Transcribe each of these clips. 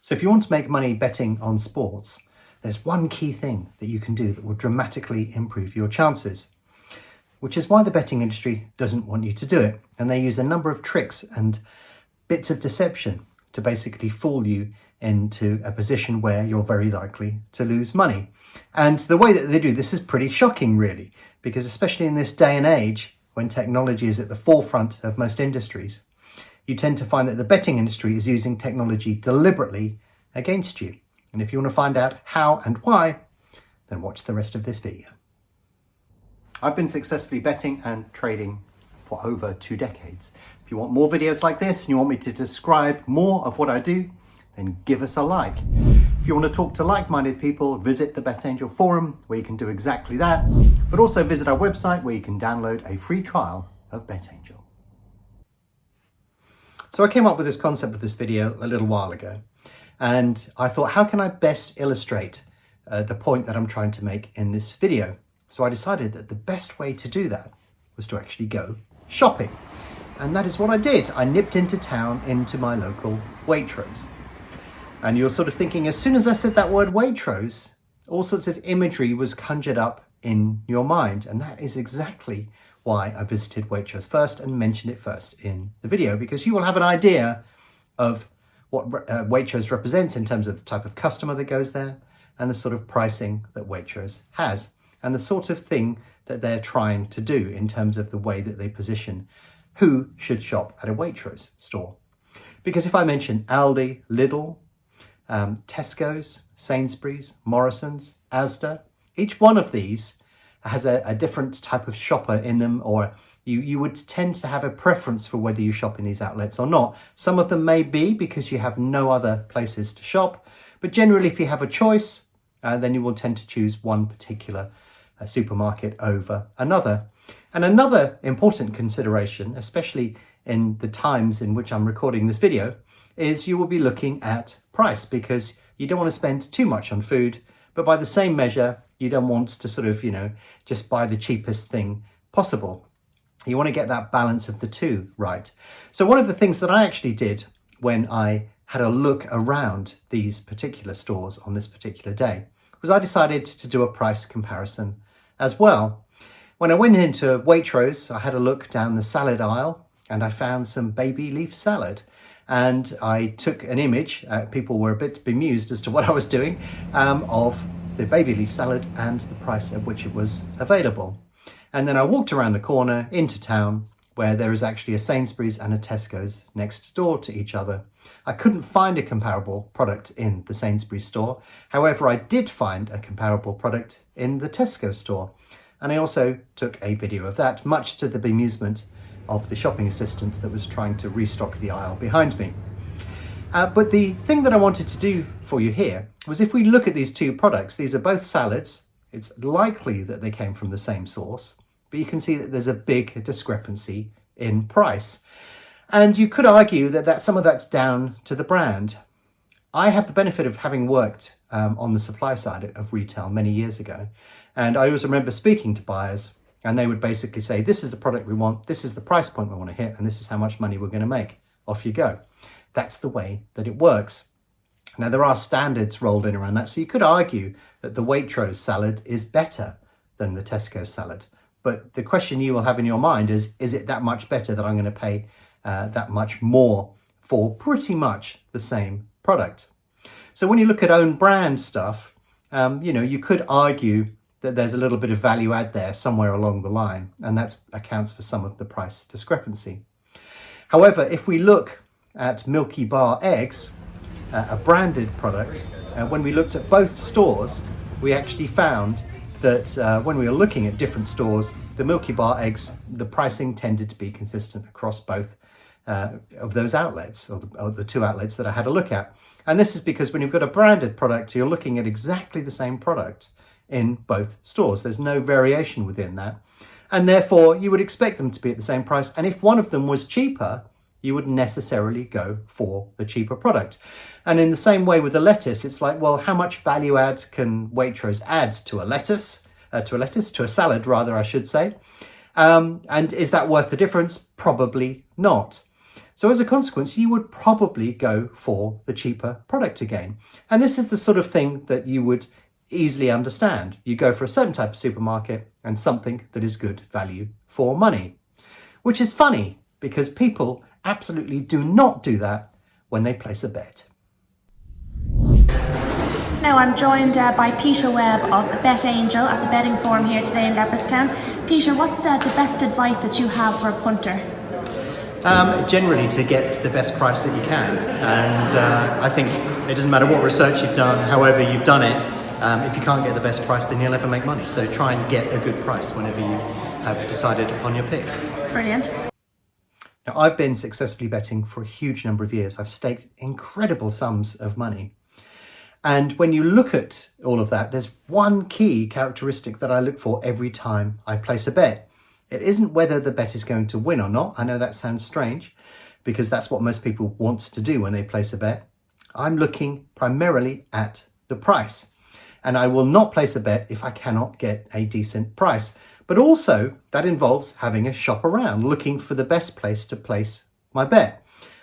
So if you want to make money betting on sports, there's one key thing that you can do that will dramatically improve your chances, which is why the betting industry doesn't want you to do it. And they use a number of tricks and bits of deception to basically fool you into a position where you're very likely to lose money. And the way that they do this is pretty shocking, really, because especially in this day and age, when technology is at the forefront of most industries, you tend to find that the betting industry is using technology deliberately against you. And if you want to find out how and why, then watch the rest of this video. I've been successfully betting and trading for over 2 decades. If you want more videos like this and you want me to describe more of what I do, then give us a like. If you want to talk to like-minded people, visit the BetAngel forum where you can do exactly that, but also visit our website where you can download a free trial of BetAngel. So I came up with this concept of this video a little while ago, and I thought, how can I best illustrate the point that I'm trying to make in this video? So I decided that the best way to do that was to actually go shopping. And that is what I did. I nipped into town, into my local Waitrose. And you're sort of thinking, as soon as I said that word Waitrose, all sorts of imagery was conjured up in your mind. And that is exactly why I visited Waitrose first and mentioned it first in the video, because you will have an idea of what Waitrose represents in terms of the type of customer that goes there and the sort of pricing that Waitrose has and the sort of thing that they're trying to do in terms of the way that they position who should shop at a Waitrose store. Because if I mention Aldi, Lidl, Tesco's, Sainsbury's, Morrison's, Asda, each one of these has a different type of shopper in them, or you would tend to have a preference for whether you shop in these outlets or not. Some of them may be because you have no other places to shop, but generally if you have a choice, then you will tend to choose one particular supermarket over another. And another important consideration, especially in the times in which I'm recording this video, is you will be looking at price, because you don't want to spend too much on food, but by the same measure, you don't want to sort of, just buy the cheapest thing possible. You want to get that balance of the two right. So one of the things that I actually did when I had a look around these particular stores on this particular day was I decided to do a price comparison as well. When I went into Waitrose, I had a look down the salad aisle and I found some baby leaf salad. And I took an image, people were a bit bemused as to what I was doing, of the baby leaf salad and the price at which it was available. And then I walked around the corner into town where there is actually a Sainsbury's and a Tesco's next door to each other. I couldn't find a comparable product in the Sainsbury's store. However, I did find a comparable product in the Tesco store. And I also took a video of that, much to the bemusement of the shopping assistant that was trying to restock the aisle behind me. But the thing that I wanted to do for you here was, if we look at these two products, these are both salads. It's likely that they came from the same source, but you can see that there's a big discrepancy in price. And you could argue that some of that's down to the brand. I have the benefit of having worked on the supply side of retail many years ago. And I always remember speaking to buyers, and they would basically say, this is the product we want, this is the price point we want to hit, and this is how much money we're going to make. Off you go. That's the way that it works. Now, there are standards rolled in around that, so you could argue that the Waitrose salad is better than the Tesco salad. But the question you will have in your mind is it that much better that I'm going to pay that much more for pretty much the same product? So when you look at own brand stuff, you could argue that there's a little bit of value add there somewhere along the line, and that accounts for some of the price discrepancy. However, if we look at Milky Bar eggs, a branded product, when we looked at both stores, we actually found that when we were looking at different stores, the Milky Bar eggs, the pricing tended to be consistent across both of those outlets, or the two outlets that I had a look at. And this is because when you've got a branded product, you're looking at exactly the same product in both stores. There's no variation within that. And therefore, you would expect them to be at the same price. And if one of them was cheaper, you would necessarily go for the cheaper product. And in the same way with the lettuce, it's like, well, how much value add can Waitrose add to a salad rather, I should say. And is that worth the difference? Probably not. So as a consequence, you would probably go for the cheaper product again. And this is the sort of thing that you would easily understand. You go for a certain type of supermarket and something that is good value for money, which is funny because people absolutely do not do that when they place a bet. Now I'm joined by Peter Webb of Bet Angel at the betting forum here today in Leopardstown. Peter, what's the best advice that you have for a punter? Generally to get the best price that you can, and I think it doesn't matter what research you've done, however you've done it, if you can't get the best price then you'll never make money. So try and get a good price whenever you have decided upon your pick. Brilliant. Now I've been successfully betting for a huge number of years. I've staked incredible sums of money. And when you look at all of that, there's one key characteristic that I look for every time I place a bet. It isn't whether the bet is going to win or not. I know that sounds strange because that's what most people want to do when they place a bet. I'm looking primarily at the price, and I will not place a bet if I cannot get a decent price. But also that involves having a shop around, looking for the best place to place my bet.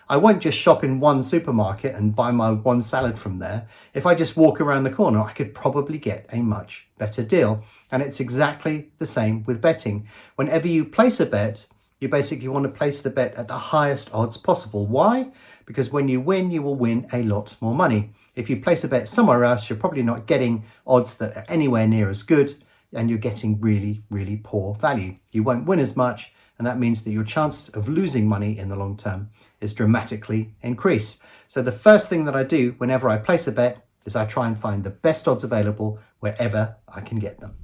I won't just shop in one supermarket and buy my one salad from there. If I just walk around the corner, I could probably get a much better deal. And it's exactly the same with betting. Whenever you place a bet, you basically want to place the bet at the highest odds possible. Why? Because when you win, you will win a lot more money. If you place a bet somewhere else, you're probably not getting odds that are anywhere near as good, and you're getting really, really poor value. You won't win as much, and that means that your chances of losing money in the long term is dramatically increased. So the first thing that I do whenever I place a bet is I try and find the best odds available wherever I can get them.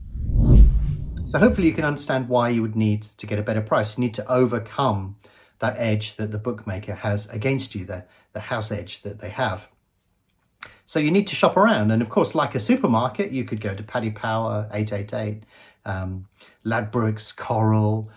So hopefully you can understand why you would need to get a better price. You need to overcome that edge that the bookmaker has against you, the house edge that they have. So you need to shop around. And of course, like a supermarket, you could go to Paddy Power, 888, Ladbrokes, Coral,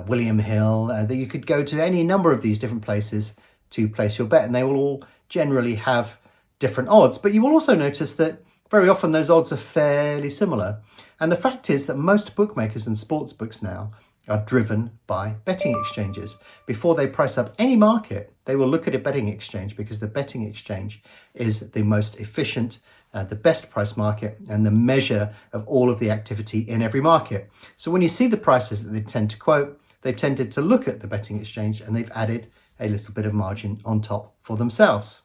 William Hill, that you could go to any number of these different places to place your bet, and they will all generally have different odds. But you will also notice that very often those odds are fairly similar. And the fact is that most bookmakers and sports books now are driven by betting exchanges. Before they price up any market, they will look at a betting exchange because the betting exchange is the most efficient, the best price market, and the measure of all of the activity in every market. So when you see the prices that they tend to quote, they've tended to look at the betting exchange and they've added a little bit of margin on top for themselves.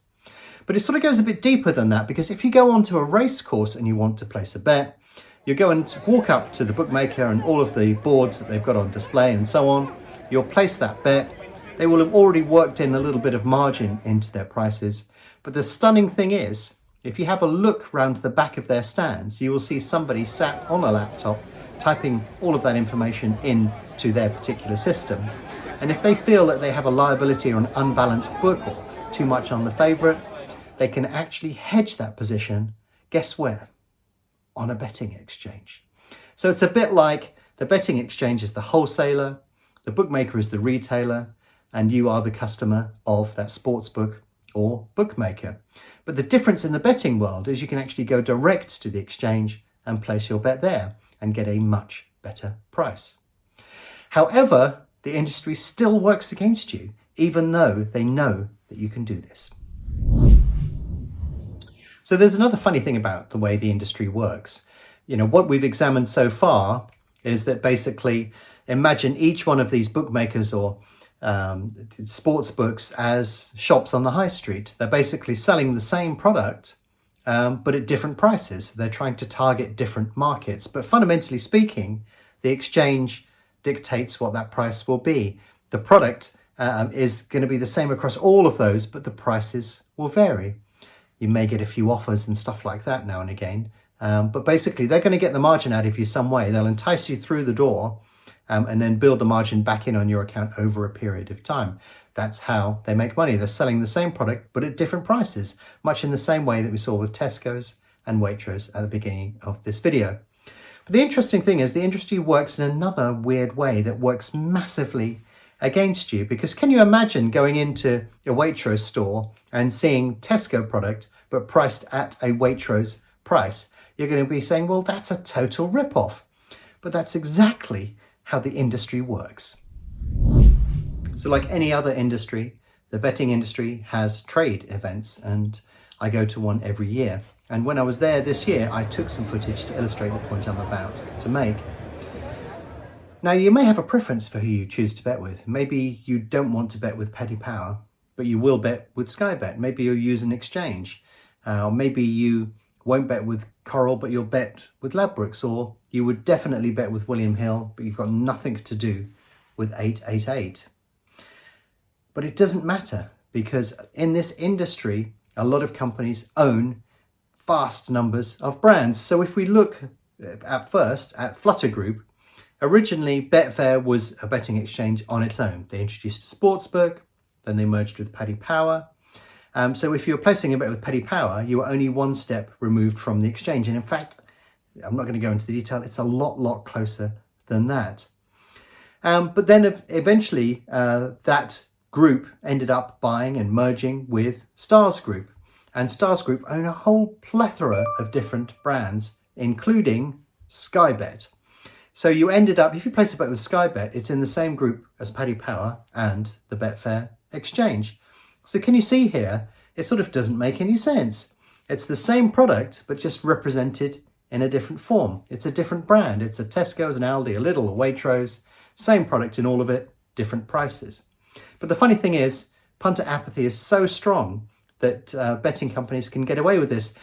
But it sort of goes a bit deeper than that, because if you go onto a race course and you want to place a bet, you go and walk up to the bookmaker and all of the boards that they've got on display and so on. You'll place that bet. They will have already worked in a little bit of margin into their prices. But the stunning thing is, if you have a look round the back of their stands, you will see somebody sat on a laptop typing all of that information into their particular system. And if they feel that they have a liability or an unbalanced book or too much on the favourite, they can actually hedge that position. Guess where? On a betting exchange. So it's a bit like the betting exchange is the wholesaler, the bookmaker is the retailer, and you are the customer of that sports book or bookmaker. But the difference in the betting world is you can actually go direct to the exchange and place your bet there and get a much better price. However, the industry still works against you, even though they know that you can do this. So there's another funny thing about the way the industry works. You know, what we've examined so far is that basically imagine each one of these bookmakers or sports books as shops on the high street. They're basically selling the same product, but at different prices. They're trying to target different markets. But fundamentally speaking, the exchange dictates what that price will be. The product is going to be the same across all of those, but the prices will vary. You may get a few offers and stuff like that now and again. But basically, they're going to get the margin out of you some way. They'll entice you through the door and then build the margin back in on your account over a period of time. That's how they make money. They're selling the same product, but at different prices, much in the same way that we saw with Tesco's and Waitrose at the beginning of this video. But the interesting thing is the industry works in another weird way that works massively against you, because can you imagine going into a Waitrose store and seeing Tesco product but priced at a Waitrose price? You're going to be saying, well, that's a total rip-off. But that's exactly how the industry works. So like any other industry, the betting industry has trade events, and I go to one every year. And when I was there this year, I took some footage to illustrate the point I'm about to make. Now, you may have a preference for who you choose to bet with. Maybe you don't want to bet with Paddy Power, but you will bet with Sky Bet. Maybe you'll use an exchange. Or maybe you won't bet with Coral, but you'll bet with Ladbrokes. Or you would definitely bet with William Hill, but you've got nothing to do with 888. But it doesn't matter, because in this industry, a lot of companies own vast numbers of brands. So if we look at first at Flutter Group, originally Betfair was a betting exchange on its own. They introduced a sportsbook, then they merged with Paddy Power. So if you were placing a bet with Paddy Power, you were only one step removed from the exchange. And in fact, I'm not going to go into the detail, it's a lot closer than that. But then eventually that group ended up buying and merging with Stars Group. And Stars Group own a whole plethora of different brands, including Sky Bet. So you ended up, if you place a bet with Sky Bet, it's in the same group as Paddy Power and the Betfair exchange. So can you see here, it sort of doesn't make any sense. It's the same product, but just represented in a different form. It's a different brand. It's a Tesco's, an Aldi, a Lidl, a Waitrose, same product in all of it, different prices. But the funny thing is, punter apathy is so strong that betting companies can get away with this.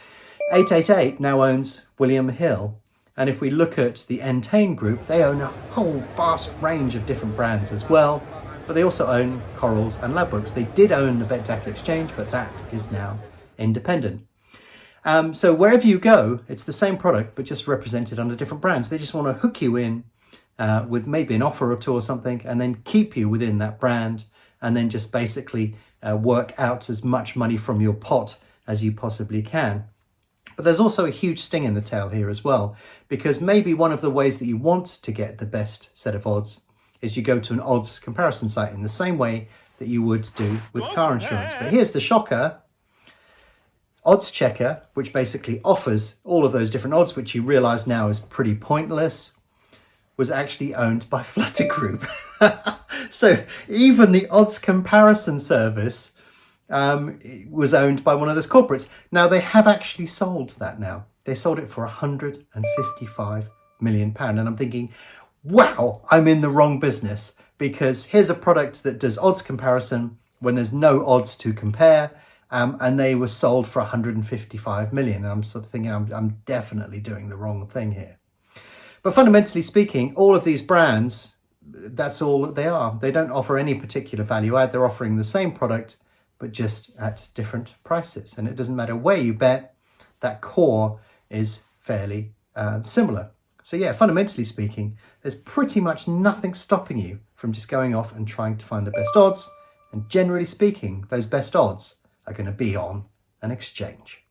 888 now owns William Hill. And if we look at the Entain Group, they own a whole vast range of different brands as well. But they also own Corals and Ladbrokes. They did own the BetDAC exchange, but that is now independent. So wherever you go, it's the same product, but just represented under different brands. They just want to hook you in with maybe an offer or two or something, and then keep you within that brand, and then just basically work out as much money from your pot as you possibly can. But there's also a huge sting in the tail here as well, because maybe one of the ways that you want to get the best set of odds is you go to an odds comparison site in the same way that you would do with car insurance. But here's the shocker. Odds Checker, which basically offers all of those different odds, which you realise now is pretty pointless, was actually owned by Flutter Group. So even the odds comparison service was owned by one of those corporates. Now they have actually sold that now. They sold it for £155 million. And I'm thinking, wow, I'm in the wrong business, because here's a product that does odds comparison when there's no odds to compare. And they were sold for 155 million. And I'm sort of thinking, I'm definitely doing the wrong thing here. But fundamentally speaking, all of these brands, that's all that they are. They don't offer any particular value add. They're offering the same product, but just at different prices. And it doesn't matter where you bet, that core is fairly similar. So yeah, fundamentally speaking, there's pretty much nothing stopping you from just going off and trying to find the best odds. And generally speaking, those best odds are going to be on an exchange.